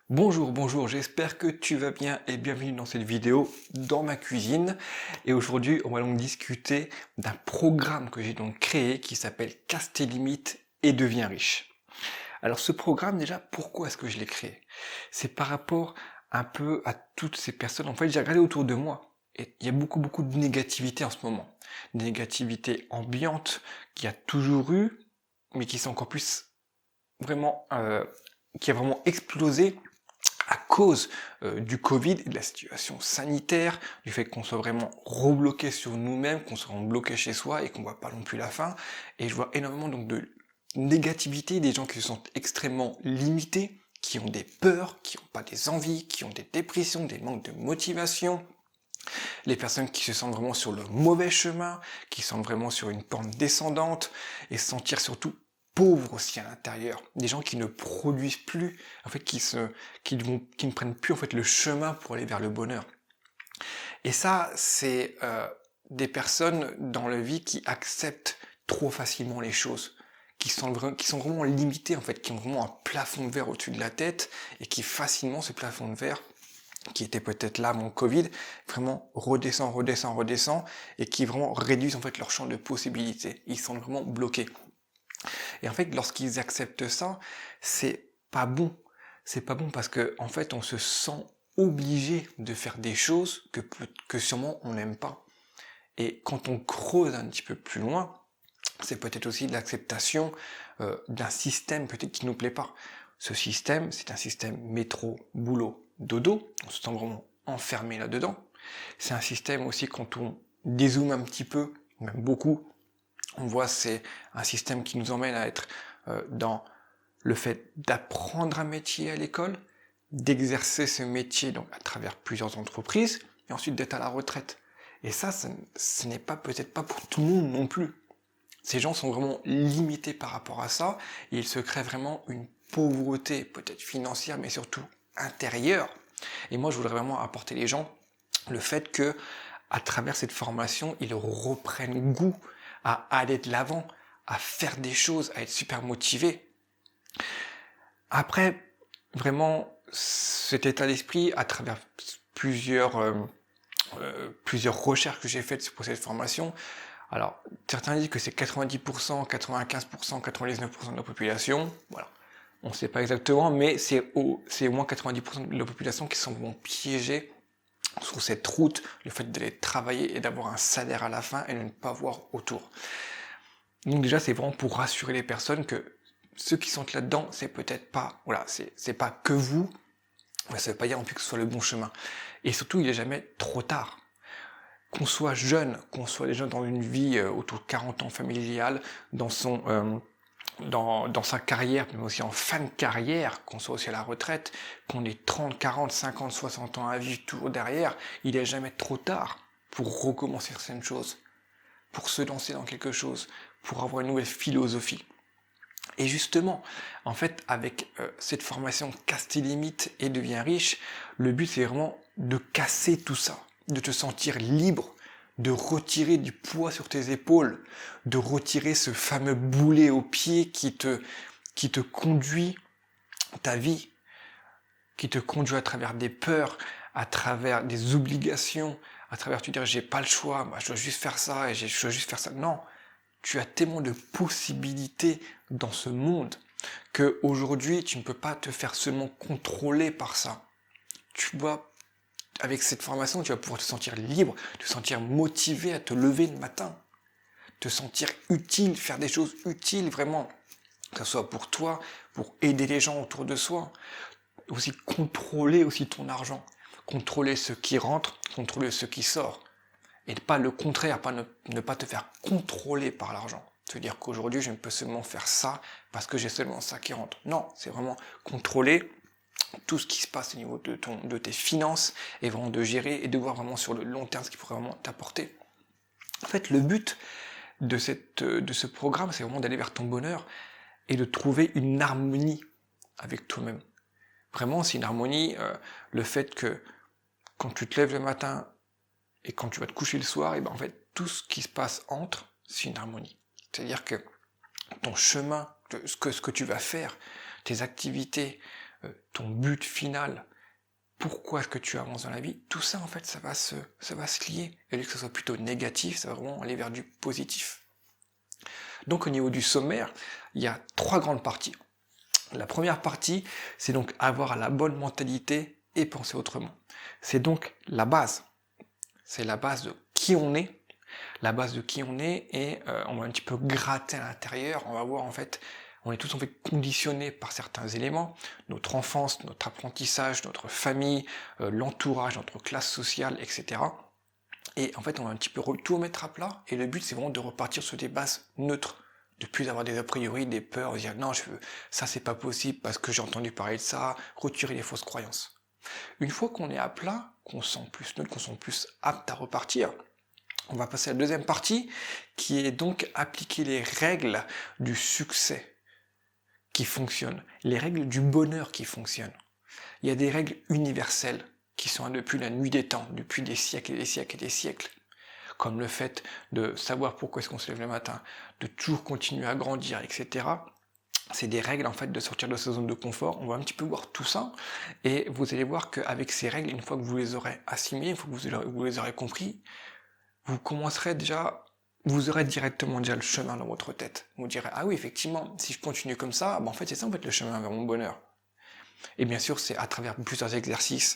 Bonjour, j'espère que tu vas bien et bienvenue dans cette vidéo dans ma cuisine. Et aujourd'hui, on va donc discuter d'un programme que j'ai donc créé qui s'appelle Casse tes limites et deviens riche. Alors ce programme, déjà, pourquoi est-ce que je l'ai créé? C'est par rapport un peu à toutes ces personnes. En fait, j'ai regardé autour de moi et il y a beaucoup de négativité en ce moment. Négativité ambiante qu'il y a toujours eu, mais qui sont encore plus vraiment, qui a vraiment explosé à cause du Covid et de la situation sanitaire, du fait qu'on soit vraiment rebloqué sur nous-mêmes, qu'on soit bloqué chez soi et qu'on voit pas non plus la fin. Et je vois énormément donc de négativité, des gens qui se sentent extrêmement limités, qui ont des peurs, qui n'ont pas des envies, qui ont des dépressions, des manques de motivation, les personnes qui se sentent vraiment sur le mauvais chemin, qui sont vraiment sur une pente descendante, et se sentir surtout pauvres aussi à l'intérieur. Des gens qui ne produisent plus, en fait, qui ne prennent plus en fait le chemin pour aller vers le bonheur. Et ça, c'est des personnes dans la vie qui acceptent trop facilement les choses, qui sont vraiment limitées en fait, qui ont vraiment un plafond de verre au-dessus de la tête et qui facilement ce plafond de verre qui était peut-être là mon Covid, vraiment redescend, et qui vraiment réduisent en fait leur champ de possibilités. Ils sont vraiment bloqués. Et en fait, lorsqu'ils acceptent ça, c'est pas bon. C'est pas bon parce que en fait, on se sent obligé de faire des choses que sûrement on n'aime pas. Et quand on creuse un petit peu plus loin, c'est peut-être aussi de l'acceptation d'un système peut-être qui nous plaît pas. Ce système, c'est un système métro, boulot, dodo. On se sent vraiment enfermé là-dedans. C'est un système aussi quand on dézoome un petit peu, même beaucoup, on voit c'est un système qui nous emmène à être dans le fait d'apprendre un métier à l'école, d'exercer ce métier donc à travers plusieurs entreprises, et ensuite d'être à la retraite. Et ça, ce n'est pas peut-être pas pour tout le monde non plus. Ces gens sont vraiment limités par rapport à ça, et ils se créent vraiment une pauvreté, peut-être financière, mais surtout intérieure. Et moi, je voudrais vraiment apporter les gens le fait que, à travers cette formation, ils reprennent goût à aller de l'avant, à faire des choses, à être super motivés. Après, vraiment, cet état d'esprit, à travers plusieurs recherches que j'ai faites pour cette formation, alors, certains disent que c'est 90%, 95%, 99% de la population. Voilà. On ne sait pas exactement, mais c'est au moins 90% de la population qui sont vraiment piégés sur cette route, le fait d'aller travailler et d'avoir un salaire à la fin et de ne pas voir autour. Donc déjà, c'est vraiment pour rassurer les personnes que ceux qui sont là-dedans, c'est peut-être pas, voilà, c'est pas que vous, mais ça veut pas dire non plus que ce soit le bon chemin. Et surtout, il n'est jamais trop tard. Qu'on soit jeune, qu'on soit déjà dans une vie autour de 40 ans familiale, dans sa carrière, mais aussi en fin de carrière, qu'on soit aussi à la retraite, qu'on ait 30, 40, 50, 60 ans à vivre toujours derrière, il n'est jamais trop tard pour recommencer certaines choses, pour se lancer dans quelque chose, pour avoir une nouvelle philosophie. Et justement, en fait, avec cette formation Casse tes limites et deviens riche, le but c'est vraiment de casser tout ça, de te sentir libre, de retirer du poids sur tes épaules, de retirer ce fameux boulet au pied qui te conduit ta vie, qui te conduit à travers des peurs, à travers des obligations, à travers tu dire j'ai pas le choix, bah, je dois juste faire ça et je dois juste faire ça. Non, tu as tellement de possibilités dans ce monde que aujourd'hui tu ne peux pas te faire seulement contrôler par ça. Tu vois, avec cette formation, tu vas pouvoir te sentir libre, te sentir motivé à te lever le matin, te sentir utile, faire des choses utiles vraiment, que ce soit pour toi, pour aider les gens autour de soi, aussi contrôler aussi ton argent, contrôler ce qui rentre, contrôler ce qui sort. Et pas le contraire, ne pas te faire contrôler par l'argent. Se dire qu'aujourd'hui, je ne peux seulement faire ça parce que j'ai seulement ça qui rentre. Non, c'est vraiment contrôler tout ce qui se passe au niveau de tes finances et vraiment de gérer et de voir vraiment sur le long terme ce qui pourrait vraiment t'apporter. En fait, le but de ce programme, c'est vraiment d'aller vers ton bonheur et de trouver une harmonie avec toi-même. Vraiment, c'est une harmonie, le fait que quand tu te lèves le matin, et quand tu vas te coucher le soir, et ben en fait, tout ce qui se passe entre, c'est une harmonie. C'est-à-dire que ton chemin, ce que tu vas faire, tes activités, ton but final, pourquoi est-ce que tu avances dans la vie, tout ça en fait ça va se lier. Et que ce soit plutôt négatif, ça va vraiment aller vers du positif. Donc au niveau du sommaire, il y a 3 grandes parties. La première partie, c'est donc avoir la bonne mentalité et penser autrement. C'est donc la base. C'est la base de qui on est. La base de qui on est et on va un petit peu gratter à l'intérieur. On va voir en fait, on est tous en fait conditionnés par certains éléments. Notre enfance, notre apprentissage, notre famille, l'entourage, notre classe sociale, etc. Et en fait, on va un petit peu tout remettre à plat. Et le but, c'est vraiment de repartir sur des bases neutres. De plus avoir des a priori, des peurs, de dire non, ça c'est pas possible parce que j'ai entendu parler de ça, retirer les fausses croyances. Une fois qu'on est à plat, qu'on se sent plus neutre, qu'on se sent plus apte à repartir, on va passer à la deuxième partie, qui est donc appliquer les règles du succès qui fonctionnent, les règles du bonheur qui fonctionnent. Il y a des règles universelles qui sont là depuis la nuit des temps, depuis des siècles et des siècles et des siècles. Comme le fait de savoir pourquoi est-ce qu'on se lève le matin, de toujours continuer à grandir, etc. C'est des règles en fait de sortir de sa zone de confort. On va un petit peu voir tout ça et vous allez voir qu'avec ces règles, une fois que vous les aurez assimilées, une fois que vous les aurez compris, vous commencerez déjà, vous aurez directement déjà le chemin dans votre tête. Vous direz ah oui effectivement, si je continue comme ça, en fait c'est ça en fait le chemin vers mon bonheur. Et bien sûr c'est à travers plusieurs exercices,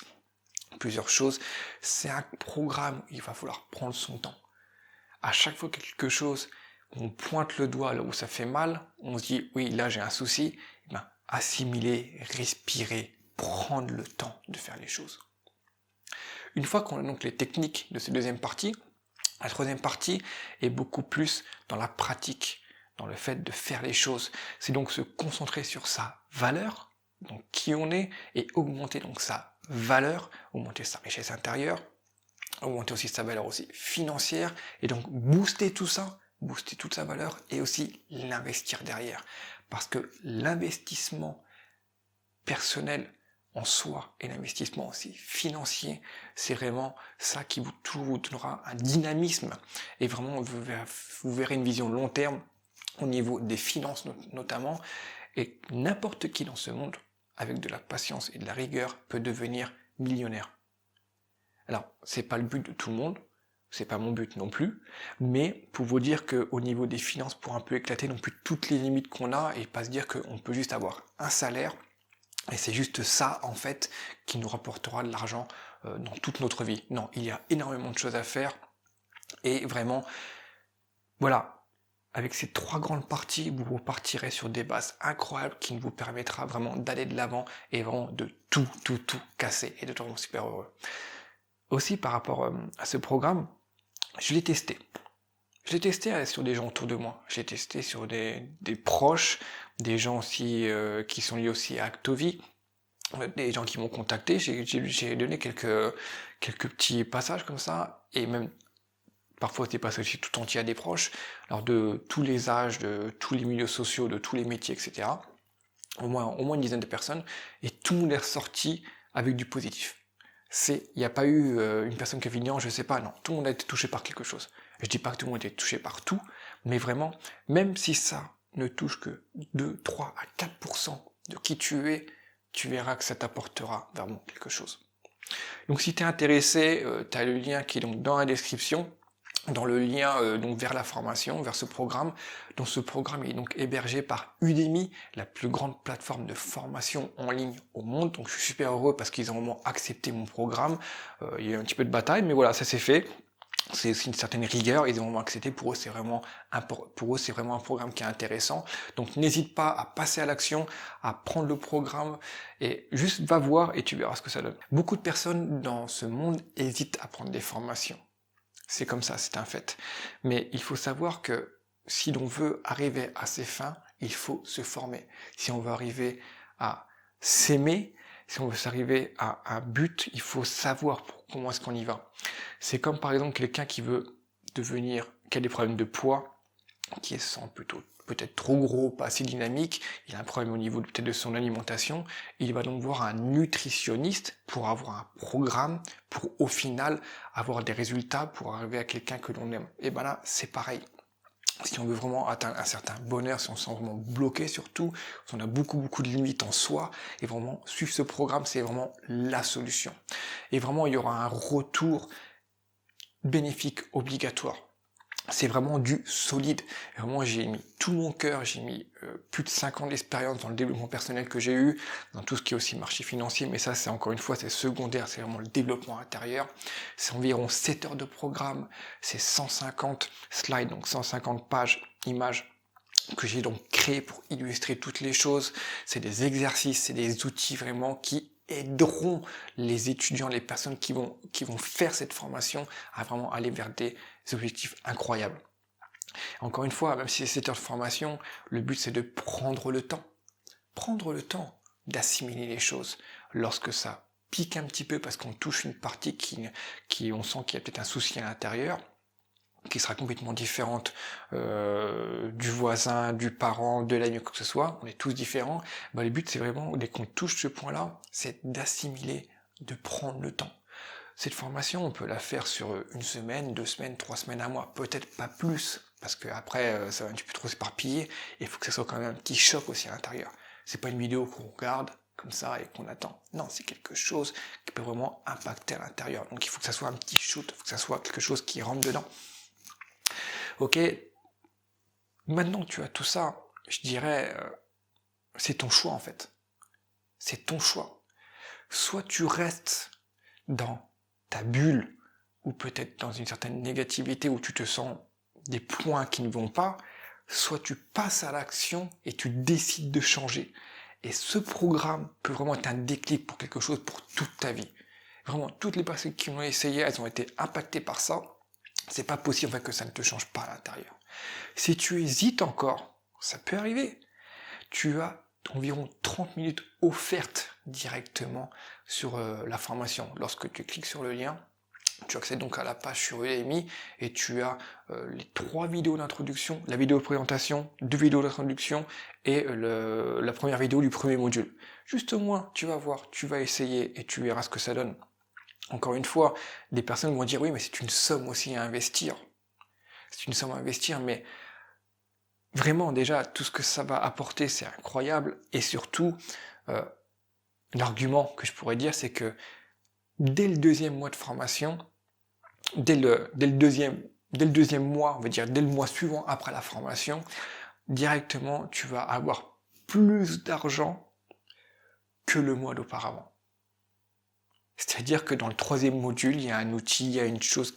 plusieurs choses. C'est un programme, il va falloir prendre son temps. À chaque fois que quelque chose, on pointe le doigt là où ça fait mal, on se dit oui là j'ai un souci, assimiler, respirer, prendre le temps de faire les choses. Une fois qu'on a donc les techniques de cette deuxième partie, la troisième partie est beaucoup plus dans la pratique, dans le fait de faire les choses. C'est donc se concentrer sur sa valeur, donc qui on est, et augmenter donc sa valeur, augmenter sa richesse intérieure, augmenter aussi sa valeur aussi financière, et donc booster tout ça, booster toute sa valeur, et aussi l'investir derrière. Parce que l'investissement personnel en soi et l'investissement aussi financier, c'est vraiment ça qui vous donnera un dynamisme, et vraiment vous verrez une vision long terme au niveau des finances notamment, et n'importe qui dans ce monde, avec de la patience et de la rigueur, peut devenir millionnaire. Alors, c'est pas le but de tout le monde, c'est pas mon but non plus, mais pour vous dire qu'au niveau des finances, pour un peu éclater non plus toutes les limites qu'on a, et pas se dire qu'on peut juste avoir un salaire, et c'est juste ça, en fait, qui nous rapportera de l'argent dans toute notre vie. Non, il y a énormément de choses à faire, et vraiment, voilà, avec ces 3 grandes parties, vous repartirez sur des bases incroyables qui vous permettra vraiment d'aller de l'avant, et vraiment de tout casser, et d'être vraiment super heureux. Aussi, par rapport à ce programme, je l'ai testé. Je l'ai testé sur des gens autour de moi. Je l'ai testé sur des proches, des gens aussi qui sont liés aussi à Actovie, des gens qui m'ont contacté. J'ai donné quelques petits passages comme ça, et même parfois des passages tout entiers à des proches, alors de tous les âges, de tous les milieux sociaux, de tous les métiers, etc. Au moins une dizaine de personnes, et tout le monde est ressorti avec du positif. Il n'y a pas eu une personne qui a dit non, je sais pas, non, tout le monde a été touché par quelque chose. Je dis pas que tout le monde a été touché par tout, mais vraiment, même si ça ne touche que 2, 3 à 4% de qui tu es, tu verras que ça t'apportera vraiment quelque chose. Donc si tu es intéressé, tu as le lien qui est donc dans la description, dans le lien donc vers la formation, vers ce programme. Donc ce programme est donc hébergé par Udemy, la plus grande plateforme de formation en ligne au monde. Donc je suis super heureux parce qu'ils ont vraiment accepté mon programme. Il y a eu un petit peu de bataille, mais voilà, ça s'est fait. C'est aussi une certaine rigueur, ils ont vraiment accepté. Pour eux, c'est vraiment un programme qui est intéressant. Donc n'hésite pas à passer à l'action, à prendre le programme, et juste va voir et tu verras ce que ça donne. Beaucoup de personnes dans ce monde hésitent à prendre des formations. C'est comme ça, c'est un fait. Mais il faut savoir que si l'on veut arriver à ses fins, il faut se former. Si on veut arriver à s'aimer, si on veut s'arriver à un but, il faut savoir comment est-ce qu'on y va. C'est comme par exemple quelqu'un qui a des problèmes de poids, qui se sent peut-être trop gros, pas assez dynamique, il a un problème au niveau peut-être de son alimentation, il va donc voir un nutritionniste pour avoir un programme, pour au final avoir des résultats, pour arriver à quelqu'un que l'on aime. Et ben là, c'est pareil. si on veut vraiment atteindre un certain bonheur, si on se sent vraiment bloqué surtout, si on a beaucoup de limites en soi, et vraiment suivre ce programme, c'est vraiment la solution. Et vraiment, il y aura un retour bénéfique obligatoire. C'est vraiment du solide. Et vraiment, j'ai mis tout mon cœur, j'ai mis plus de 5 ans d'expérience dans le développement personnel que j'ai eu, dans tout ce qui est aussi marché financier, mais ça, c'est encore une fois, c'est secondaire, c'est vraiment le développement intérieur. C'est environ 7 heures de programme, c'est 150 slides, donc 150 pages, images, que j'ai donc créé pour illustrer toutes les choses. C'est des exercices, c'est des outils vraiment qui aideront les étudiants, les personnes qui vont faire cette formation à vraiment aller vers des objectifs incroyables. Encore une fois, même si c'est 7 heures de formation, le but c'est de prendre le temps. Prendre le temps d'assimiler les choses. Lorsque ça pique un petit peu parce qu'on touche une partie qui on sent qu'il y a peut-être un souci à l'intérieur, qui sera complètement différente du voisin, du parent, de l'ami, quoi que ce soit, on est tous différents, bah, le but c'est vraiment, dès qu'on touche ce point-là, c'est d'assimiler, de prendre le temps. Cette formation, on peut la faire sur 1 semaine, 2 semaines, 3 semaines, 1 mois, peut-être pas plus, parce que après ça va un petit peu trop s'éparpiller, et il faut que ça soit quand même un petit choc aussi à l'intérieur. C'est pas une vidéo qu'on regarde comme ça et qu'on attend. Non, c'est quelque chose qui peut vraiment impacter à l'intérieur. Donc il faut que ça soit un petit shoot, il faut que ça soit quelque chose qui rentre dedans. Ok, maintenant que tu as tout ça, je dirais, c'est ton choix en fait. C'est ton choix. Soit tu restes dans ta bulle, ou peut-être dans une certaine négativité où tu te sens des points qui ne vont pas, soit tu passes à l'action et tu décides de changer. Et ce programme peut vraiment être un déclic pour quelque chose pour toute ta vie. Vraiment, toutes les personnes qui l'ont essayé, elles ont été impactées par ça. C'est pas possible en fait que ça ne te change pas à l'intérieur. Si tu hésites encore, ça peut arriver. Tu as environ 30 minutes offertes directement sur la formation. Lorsque tu cliques sur le lien, tu accèdes donc à la page sur Udemy et tu as les 3 vidéos d'introduction, la vidéo de présentation, 2 vidéos d'introduction et la première vidéo du premier module. Juste au moins, tu vas voir, tu vas essayer et tu verras ce que ça donne. Encore une fois, des personnes vont dire oui, mais c'est une somme aussi à investir. C'est une somme à investir, mais vraiment déjà, tout ce que ça va apporter, c'est incroyable. Et surtout, l'argument que je pourrais dire, c'est que dès le 2e mois de formation, dès le deuxième mois, on va dire dès le mois suivant après la formation, directement, tu vas avoir plus d'argent que le mois d'auparavant. C'est-à-dire que dans le 3e module, il y a un outil, il y a une chose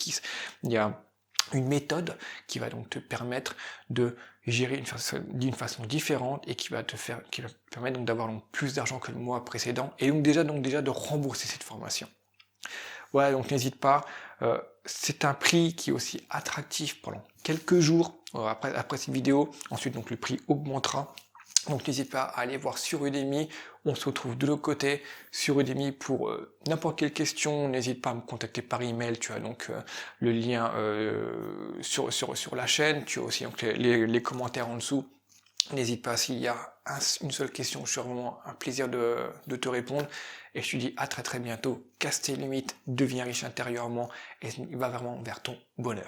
il y a une méthode qui va donc te permettre de gérer d'une façon différente et qui va te permettre donc d'avoir donc plus d'argent que le mois précédent et donc déjà de rembourser cette formation. Voilà, donc n'hésite pas. C'est un prix qui est aussi attractif pendant quelques jours après cette vidéo. Ensuite, donc le prix augmentera. Donc n'hésite pas à aller voir sur Udemy, on se retrouve de l'autre côté sur Udemy pour n'importe quelle question, n'hésite pas à me contacter par email, tu as donc le lien sur la chaîne, tu as aussi donc, les commentaires en dessous, n'hésite pas s'il y a une seule question, je suis vraiment un plaisir de te répondre, et je te dis à très bientôt, casse tes limites, deviens riche intérieurement, et va vraiment vers ton bonheur.